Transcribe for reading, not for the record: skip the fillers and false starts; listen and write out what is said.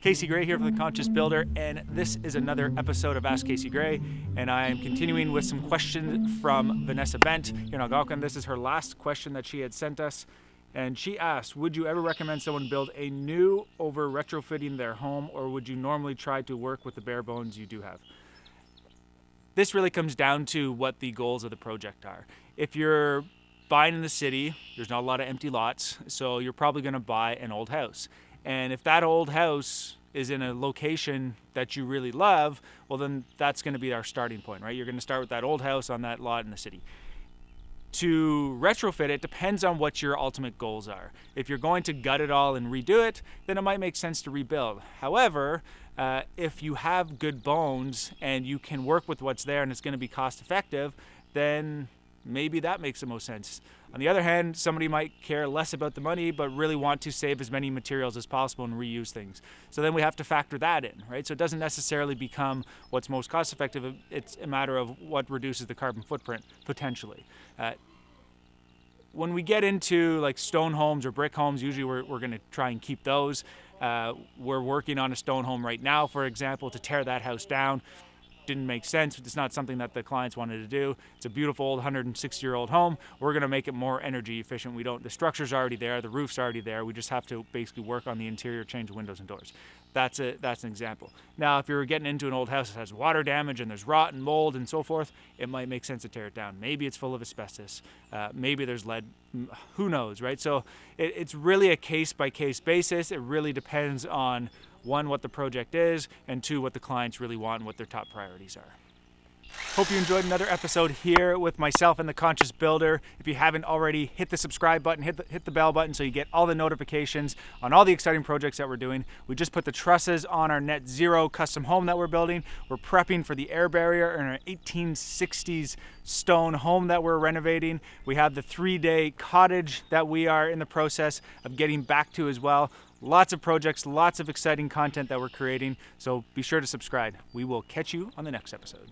Casey Gray here from The Conscious Builder, and this is another episode of Ask Casey Gray, and I am continuing with some questions from Vanessa here in Algonquin. This is her last question that she had sent us, and she asked, would you ever recommend someone build a new over retrofitting their home, or would you normally try to work with the bare bones you do have? This really comes down to what the goals of the project are. If you're buying in the city, there's not a lot of empty lots, so you're probably going to buy an old house. And if that old house is in a location that you really love, well, then that's going to be our starting point, right? You're going to start with that old house on that lot in the city. To retrofit it depends on what your ultimate goals are. If you're going to gut it all and redo it, then it might make sense to rebuild. However, if you have good bones and you can work with what's there and it's going to be cost effective, then maybe that makes the most sense. On the other hand, somebody might care less about the money but really want to save as many materials as possible and reuse things. So then we have to factor that in, right? So it doesn't necessarily become what's most cost effective. It's a matter of what reduces the carbon footprint potentially. When we get into like stone homes or brick homes, usually we're going to try and keep those. We're working on a stone home right now, for example, to tear that house down. Didn't make sense. It's not something that the clients wanted to do. It's a beautiful old 160-year-old home. We're going to make it more energy efficient. The structure's already there, the roof's already there. We just have to basically work on the interior, change the windows and doors. That's an example. Now, if you're getting into an old house that has water damage and there's rot and mold and so forth, it might make sense to tear it down. Maybe it's full of asbestos. Maybe there's lead. Who knows, right? So it's really a case-by-case basis. It really depends on, one, what the project is, and two, what the clients really want and what their top priorities are. Hope you enjoyed another episode here with myself and The Conscious Builder. If you haven't already, hit the subscribe button, hit the bell button so you get all the notifications on all the exciting projects that we're doing. We just put the trusses on our net zero custom home that we're building. We're prepping for the air barrier in our 1860s stone home that we're renovating. We have the 3-day cottage that we are in the process of getting back to as well. Lots of projects, lots of exciting content that we're creating, so be sure to subscribe. We will catch you on the next episode.